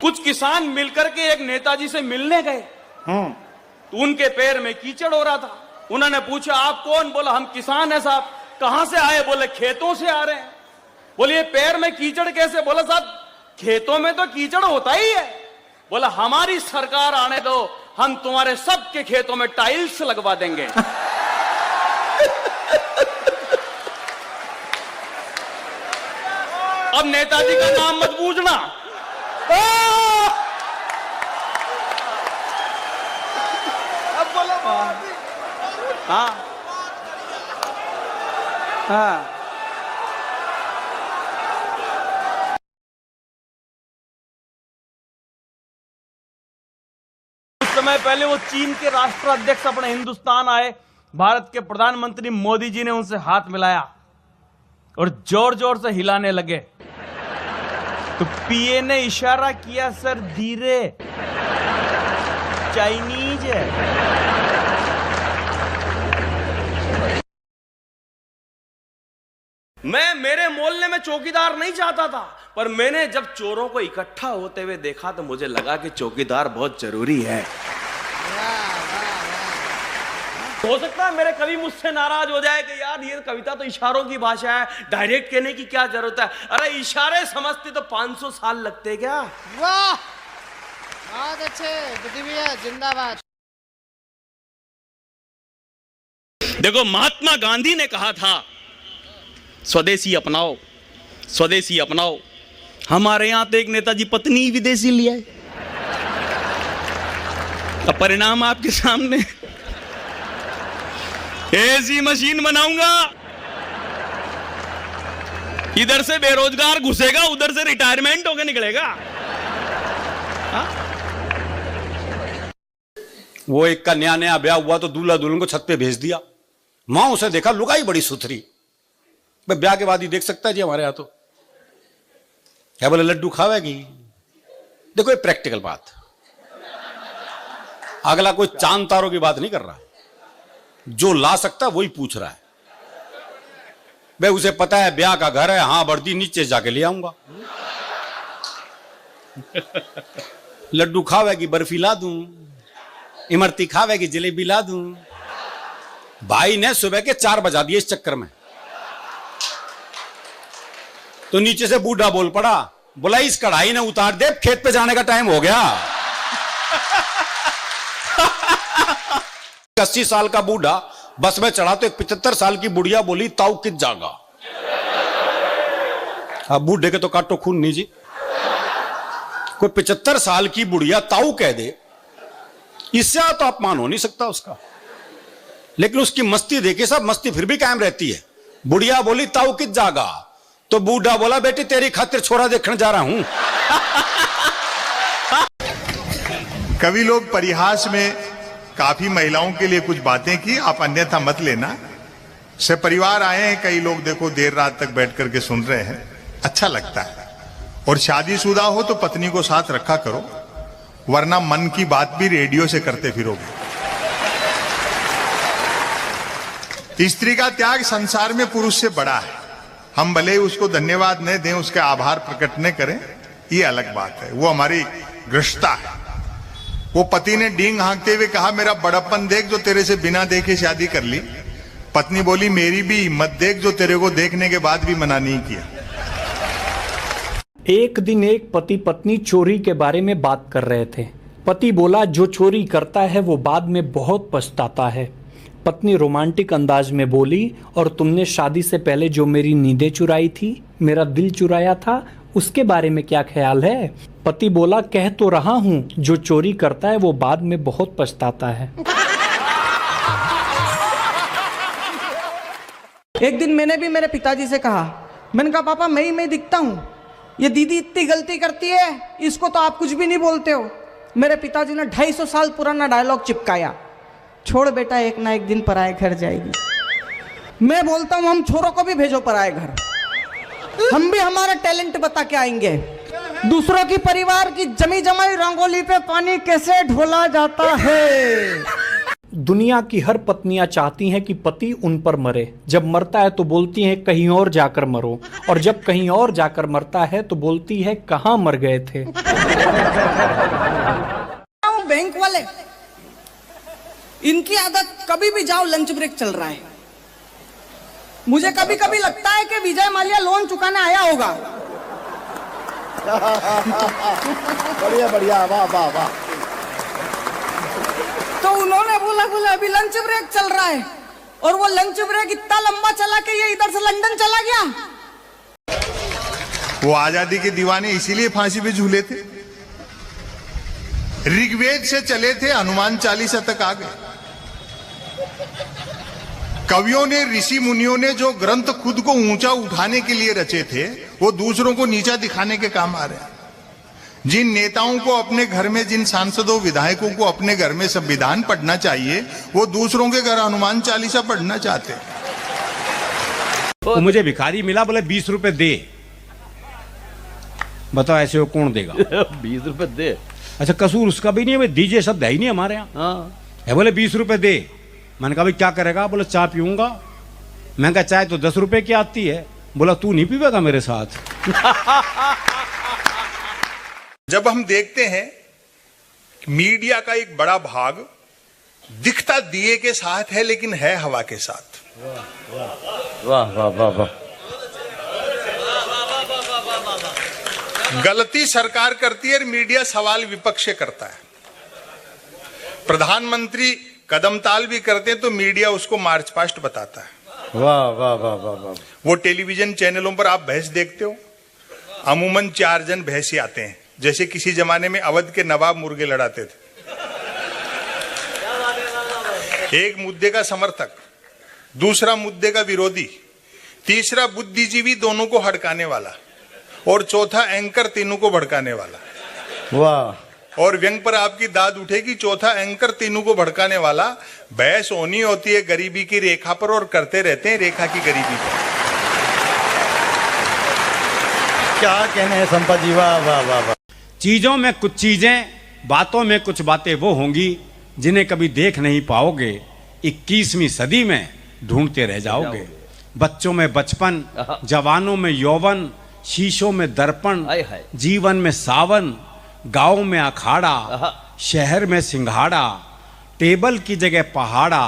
कुछ किसान मिलकर के एक नेताजी से मिलने गए। तो उनके पैर में कीचड़ हो रहा था। उन्होंने पूछा, आप कौन? बोला, हम किसान हैं साहब। कहां से आए? बोले, खेतों से आ रहे हैं। बोले, ये पैर में कीचड़ कैसे? बोला, साहब खेतों में तो कीचड़ होता ही है। बोला, हमारी सरकार आने दो, हम तुम्हारे सबके खेतों में टाइल्स लगवा देंगे। अब नेताजी का नाम मत पूछना। अब बोलो। हाँ हाँ, कुछ समय पहले वो चीन के राष्ट्राध्यक्ष अपने हिंदुस्तान आए। भारत के प्रधानमंत्री मोदी जी ने उनसे हाथ मिलाया और जोर जोर से हिलाने लगे। तो पीए ने इशारा किया, सर धीरे, चाइनीज है। मैं मेरे मोहल्ले में चौकीदार नहीं चाहता था, पर मैंने जब चोरों को इकट्ठा होते हुए देखा तो मुझे लगा कि चौकीदार बहुत जरूरी है। हो सकता है मेरे कवि मुझसे नाराज हो जाए कि यार ये कविता तो इशारों की भाषा है, डायरेक्ट कहने की क्या जरूरत है। अरे इशारे समझते तो 500 साल लगते क्या? वाह, बहुत अच्छे बुद्धि भैया, जिंदाबाद। देखो, महात्मा गांधी ने कहा था, स्वदेशी अपनाओ, स्वदेशी अपनाओ। हमारे यहां तो एक नेताजी पत्नी विदेशी ले आए। अब परिणाम आपके सामने। ऐसी मशीन बनाऊंगा, इधर से बेरोजगार घुसेगा, उधर से रिटायरमेंट होकर निकलेगा। हा? वो एक का नया नया ब्याह हुआ तो दूल्हा दुल्हन को छत पे भेज दिया। मां उसे देखा, लुगाई बड़ी सुथरी। मैं ब्याह के बाद ही देख सकता है जी हमारे यहां तो। क्या बोले, लड्डू खावेगी? देखो ये प्रैक्टिकल बात। अगला कोई चांद तारों की बात नहीं कर रहा, जो ला सकता वही पूछ रहा है। भाई उसे पता है ब्याह का घर है, हां वर्दी नीचे जाके ले आऊंगा। लड्डू खावेगी, बर्फी ला दूं, इमरती खावेगी, जलेबी ला दूं। भाई ने सुबह के 4 बजा दिए इस चक्कर में। तो नीचे से बूढ़ा बोल पड़ा, बोला इस कढ़ाई ने उतार दे, खेत पे जाने का टाइम हो गया। 80 साल का बूढ़ा बस में चढ़ा तो एक 75 साल की बुढ़िया बोली, ताऊ कित जागा। अब बूढ़े के तो काटो खून नहीं जी। कोई 75 साल की बुढ़िया ताऊ कह दे, इससे तो अपमान हो नहीं सकता उसका। लेकिन उसकी मस्ती देखिए सब, मस्ती फिर भी कायम रहती है। बुढ़िया बोली ताऊ कित जागा, तो बूढ़ा बोला, बेटी तेरी खातिर छोरा देखने जा रहा हूं। कवि लोग परिहास में काफी महिलाओं के लिए कुछ बातें की, आप अन्यथा मत लेना। से परिवार आए हैं कई लोग, देखो देर रात तक बैठ करके सुन रहे हैं, अच्छा लगता है। और शादीशुदा हो तो पत्नी को साथ रखा करो, वरना मन की बात भी रेडियो से करते फिरोगे। स्त्री का त्याग संसार में पुरुष से बड़ा है। हम भले ही उसको धन्यवाद न दें, उसके आभार प्रकट न करें, ये अलग बात है, वो हमारी गृहस्था है। वो पति ने डींग हाँकते हुए कहा, मेरा बड़प्पन देख जो तेरे से बिना देखे शादी कर ली। पत्नी बोली, मेरी भी हिम्मत देख जो तेरे को देखने के बाद भी मना नहीं किया। एक दिन एक पति पत्नी चोरी के बारे में बात कर रहे थे। पति बोला, जो चोरी करता है वो बाद में बहुत पछताता है। पत्नी रोमांटिक अंदाज में बोली, और तुमने शादी से पहले जो मेरी नींदें चुराई थी, मेरा दिल चुराया था, उसके बारे में क्या ख्याल है? पति बोला, कह तो रहा हूं, जो चोरी करता है वो बाद में बहुत पछताता है। एक दिन मैंने भी मेरे पिताजी से कहा, मैंने कहा पापा मैं ही दिखता हूँ, ये दीदी इतनी गलती करती है, इसको तो आप कुछ भी नहीं बोलते हो। मेरे पिताजी ने 250 साल पुराना डायलॉग चिपकाया, छोड़ बेटा एक ना एक दिन पराए घर जाएगी। मैं बोलता हूँ हम छोरों को भी भेजो पराए घर, हम भी हमारा टैलेंट बता के आएंगे। दूसरों की परिवार की जमी जमाई रंगोली पे पानी कैसे ढोला जाता है। दुनिया की हर पत्नियां चाहती हैं कि पति उन पर मरे। जब मरता है तो बोलती हैं कहीं और जाकर मरो, और जब कहीं और जाकर मरता है तो बोलती है कहां मर गए थे। बैंक वाले, इनकी आदत, कभी भी जाओ लंच ब्रेक चल रहा है, मुझे कभी कभी लगता है कि विजय माल्या लोन चुकाने आया होगा। बढ़िया बढ़िया, वाह वाह वाह। तो उन्होंने बोला अभी लंच ब्रेक चल रहा है, और वो लंच ब्रेक इतना लंबा चला कि ये इधर से लंदन चला गया। वो आजादी के दीवाने इसीलिए फांसी पे झूले थे, ऋग्वेद से चले थे, हनुमान चालीसा तक आ गए। कवियों ने, ऋषि मुनियों ने जो ग्रंथ खुद को ऊंचा उठाने के लिए रचे थे, वो दूसरों को नीचा दिखाने के काम आ रहे हैं। जिन नेताओं को अपने घर में, जिन सांसदों विधायकों को अपने घर में संविधान पढ़ना चाहिए, वो दूसरों के घर हनुमान चालीसा पढ़ना चाहते हैं। तो मुझे भिखारी मिला, बोले 20 रुपए दे। बताओ ऐसे वो कौन देगा? 20 रुपए दे। अच्छा, कसूर उसका भी नहीं है, दीजिए शब्द है ही नहीं हमारे यहाँ। हाँ। है बोले 20 रुपए दे। मैंने कहा भाई क्या करेगा? बोले चाय पीऊंगा। मैं कहा चाय तो 10 रुपए की आती है। बोला तू नहीं पीवेगा मेरे साथ? जब हम देखते हैं मीडिया का एक बड़ा भाग दिखता दिए के साथ है, लेकिन है हवा के साथ। वाह वाह वाह वाह। गलती सरकार करती है, मीडिया सवाल विपक्ष से करता है। प्रधानमंत्री कदमताल भी करते हैं तो मीडिया उसको मार्च पास्ट बताता है। वाह वाह वाह वाह वाह। वो टेलीविजन चैनलों पर आप भैंस देखते हो, अमूमन 4 जन भैंसे आते हैं, जैसे किसी जमाने में अवध के नवाब मुर्गे लड़ाते थे। एक मुद्दे का समर्थक, दूसरा मुद्दे का विरोधी, तीसरा बुद्धिजीवी दोनों को हड़काने वाला, और चौथा एंकर तीनों को भड़काने वाला। वाह। और व्यंग पर आपकी दाद उठेगी, चौथा एंकर तीनों को भड़काने वाला। बहस होनी होती है गरीबी की रेखा पर, और करते रहते हैं रेखा की गरीबी पर। क्या कहने हैं संपत जी, वाह वाह वाह वाह। चीजों में कुछ चीजें, बातों में कुछ बातें वो होंगी जिन्हें कभी देख नहीं पाओगे, 21वीं सदी में ढूंढते रह जाओगे। बच्चों में बचपन, जवानों में यौवन, शीशों में दर्पण, जीवन में सावन, गांव में अखाड़ा, शहर में सिंघाड़ा, टेबल की जगह पहाड़ा,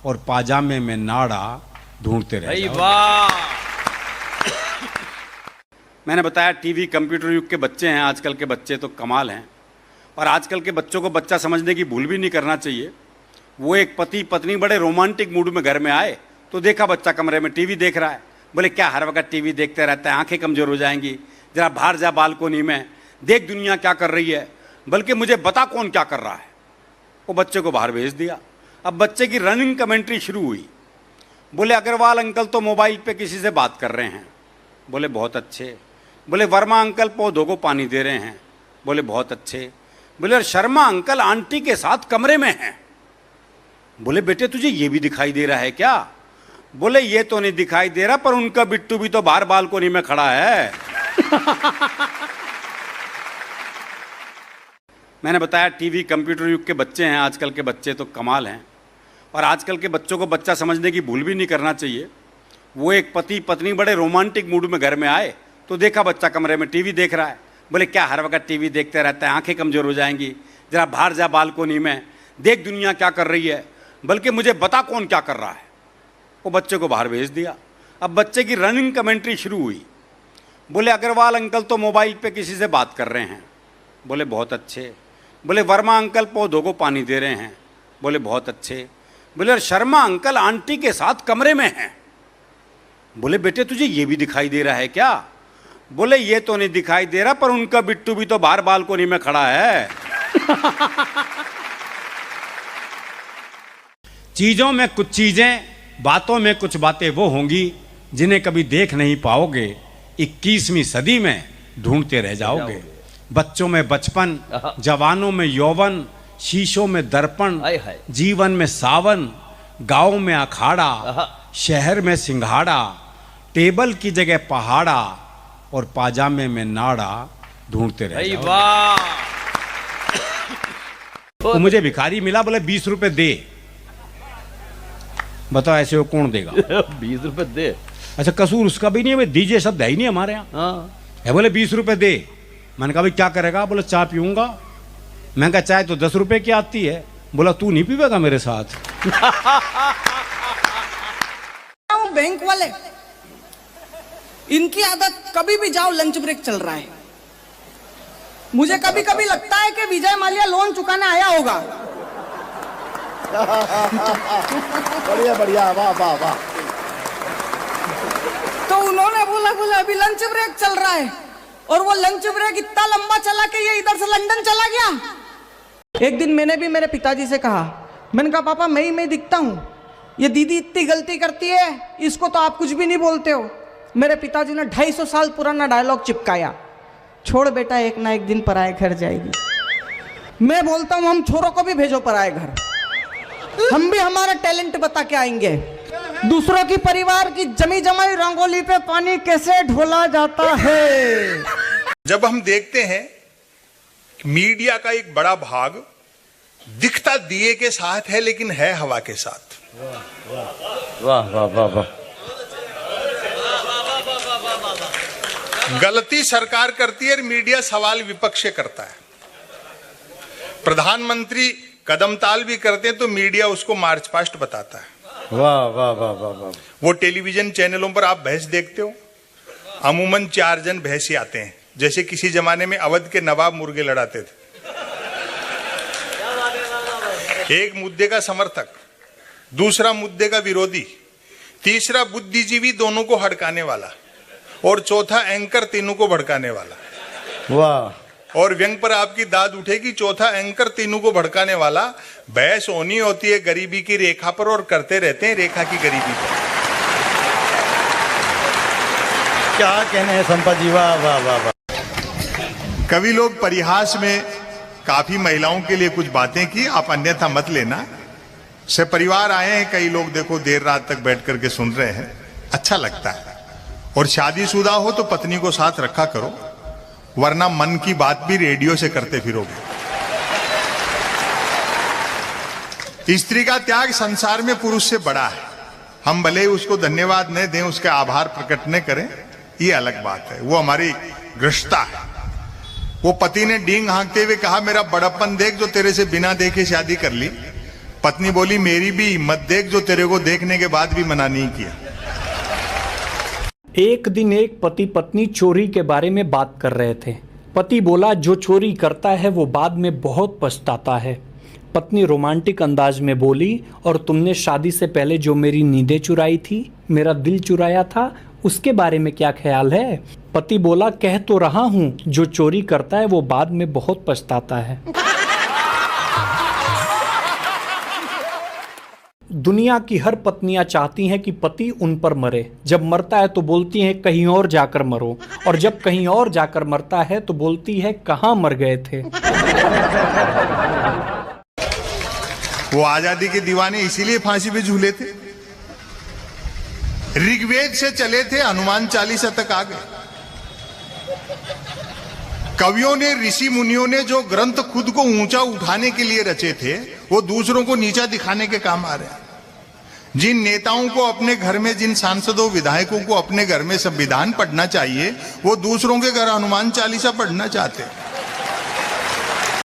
और पाजामे में नाड़ा ढूंढते रह जाओगे। मैंने बताया टीवी कंप्यूटर युग के बच्चे हैं। आजकल के बच्चे तो कमाल हैं, और आजकल के बच्चों को बच्चा समझने की भूल भी नहीं करना चाहिए। वो एक पति पत्नी बड़े रोमांटिक मूड में घर में आए तो देखा बच्चा कमरे में टीवी देख रहा है। बोले क्या हर वक्त टीवी देखते रहता है, आंखें कमजोर हो जाएंगी, जरा बाहर जा बालकोनी में, देख दुनिया क्या कर रही है, बल्कि मुझे बता कौन क्या कर रहा है। वो बच्चे को बाहर भेज दिया। अब बच्चे की रनिंग कमेंट्री शुरू हुई। बोले अग्रवाल अंकल तो मोबाइल पे किसी से बात कर रहे हैं। बोले बहुत अच्छे। बोले वर्मा अंकल पौधों को पानी दे रहे हैं। बोले बहुत अच्छे। बोले शर्मा अंकल आंटी के साथ कमरे में हैं। बोले बेटे तुझे ये भी दिखाई दे रहा है क्या? बोले ये तो नहीं दिखाई दे रहा, पर उनका बिट्टू भी तो बाहर बालकोनी में खड़ा है। मैंने बताया टीवी कंप्यूटर युग के बच्चे हैं। आजकल के बच्चे तो कमाल हैं, और आजकल के बच्चों को बच्चा समझने की भूल भी नहीं करना चाहिए। वो एक पति पत्नी बड़े रोमांटिक मूड में घर में आए तो देखा बच्चा कमरे में टीवी देख रहा है। बोले क्या हर वक्त टीवी देखते रहता है, आंखें कमजोर हो जाएंगी, जरा बाहर जा बालकोनी में, देख दुनिया क्या कर रही है, बल्कि मुझे बता कौन क्या कर रहा है। वो बच्चे को बाहर भेज दिया। अब बच्चे की रनिंग कमेंट्री शुरू हुई। बोले अग्रवाल अंकल तो मोबाइल पे किसी से बात कर रहे हैं। बोले बहुत अच्छे। बोले वर्मा अंकल पौधों को पानी दे रहे हैं। बोले बहुत अच्छे। बोले शर्मा अंकल आंटी के साथ कमरे में हैं। बोले बेटे तुझे ये भी दिखाई दे रहा है क्या? बोले ये तो नहीं दिखाई दे रहा, पर उनका बिट्टू भी तो बाहर बालकोनी में खड़ा है। चीजों में कुछ चीजें, बातों में कुछ बातें वो होंगी जिन्हें कभी देख नहीं पाओगे, 21वीं सदी में ढूंढते रह जाओगे। बच्चों में बचपन, जवानों में यौवन, शीशों में दर्पण, जीवन में सावन, गांव में अखाड़ा, शहर में सिंघाड़ा, टेबल की जगह पहाड़ा, और पाजामे में नाड़ा ढूंढते रह जाओगे। तो मुझे भिखारी मिला, बोले 20 रुपए दे। बताओ ऐसे वो कौन देगा? 20 रुपए दे। अच्छा कसूर उसका भी नहीं है, दीजिए शब्द है ही नहीं हमारे यहाँ। हाँ है बोले 20 रुपए दे। मैंने कहा भाई क्या करेगा? बोले चाय पीऊंगा। मैं कहा चाय तो 10 रुपए की आती है। बोला तू नहीं पीवेगा मेरे साथ? बैंक वाले, इनकी आदत, कभी भी जाओ लंच ब्रेक चल रहा है। मुझे कभी कभी लगता है कि विजय माल्या लोन चुकाने आया होगा। बढ़िया बढ़िया, वाह वाह वाह। तो उन्होंने बोला अभी लंच ब्रेक चल रहा है, और वो लंच ब्रेक इतना लंबा चला कि ये इधर से लंदन चला गया। एक दिन मैंने भी मेरे पिताजी से कहा, मैंने कहा पापा मैं ही दिखता हूँ, ये दीदी इतनी गलती करती है, इसको तो आप कुछ भी नहीं बोलते हो। मेरे पिताजी ने 250 साल पुराना डायलॉग चिपकाया, छोड़ बेटा एक ना एक दिन पराए घर जाएगी। मैं बोलता हूँ हम छोरों को भी भेजो पराए घर, हम भी हमारा टैलेंट बता के आएंगे। दूसरों की परिवार की जमी जमाई रंगोली पे पानी कैसे ढोला जाता है। जब हम देखते हैं मीडिया का एक बड़ा भाग दिखता दिए के साथ है लेकिन है हवा के साथ। वाह वाह वाह वाह। गलती सरकार करती है, मीडिया सवाल विपक्ष से करता है। प्रधानमंत्री कदमताल भी करते हैं तो मीडिया उसको मार्च पास्ट बताता है। वाह वाह वाह वाह वाह। वो टेलीविजन चैनलों पर आप भैंस देखते हो, अमूमन 4 जन भैंसे आते हैं, जैसे किसी जमाने में अवध के नवाब मुर्गे लड़ाते थे। एक मुद्दे का समर्थक, दूसरा मुद्दे का विरोधी, तीसरा बुद्धिजीवी दोनों को हड़काने वाला, और चौथा एंकर तीनों को भड़काने वाला। वाह। और व्यंग पर आपकी दाद उठेगी, चौथा एंकर तीनों को भड़काने वाला। बहस होनी होती है गरीबी की रेखा पर और करते रहते हैं रेखा की गरीबी पर। क्या कहने हैं संपा जी, वाह वाह वाह वाह। कवि लोग परिहास में काफी महिलाओं के लिए कुछ बातें की, आप अन्यथा मत लेना। से परिवार आए हैं कई लोग, देखो देर रात तक बैठ करके सुन रहे हैं, अच्छा लगता है। और शादीशुदा हो तो पत्नी को साथ रखा करो, वरना मन की बात भी रेडियो से करते फिरोगे। स्त्री का त्याग संसार में पुरुष से बड़ा है। हम भले ही उसको धन्यवाद न दें, उसके आभार प्रकट न करें, ये अलग बात है, वो हमारी गृहस्था है। वो पति ने डींग हाँकते हुए कहा मेरा बड़प्पन देख जो तेरे से बिना देखे शादी कर ली। पत्नी बोली मेरी भी हिम्मत देख जो तेरे को देखने के बाद भी मना नहीं किया। एक दिन एक पति पत्नी चोरी के बारे में बात कर रहे थे। पति बोला जो चोरी करता है वो बाद में बहुत पछताता है। पत्नी रोमांटिक अंदाज में बोली और तुमने शादी से पहले जो मेरी नींदें चुराई थी, मेरा दिल चुराया था, उसके बारे में क्या ख्याल है? पति बोला कह तो रहा हूं जो चोरी करता है वो बाद में बहुत पछताता है। दुनिया की हर पत्नियां चाहती हैं कि पति उन पर मरे। जब मरता है तो बोलती हैं कहीं और जाकर मरो, और जब कहीं और जाकर मरता है तो बोलती है कहां मर गए थे। वो आजादी के दीवाने इसीलिए फांसी पे झूले थे। ऋग्वेद से चले थे, हनुमान चालीसा तक आ गए। कवियों ने, ऋषि मुनियों ने जो ग्रंथ खुद को ऊंचा उठाने के लिए रचे थे, वो दूसरों को नीचा दिखाने के काम आ रहे हैं। जिन नेताओं को अपने घर में, जिन सांसदों विधायकों को अपने घर में संविधान पढ़ना चाहिए, वो दूसरों के घर हनुमान चालीसा पढ़ना चाहते हैं।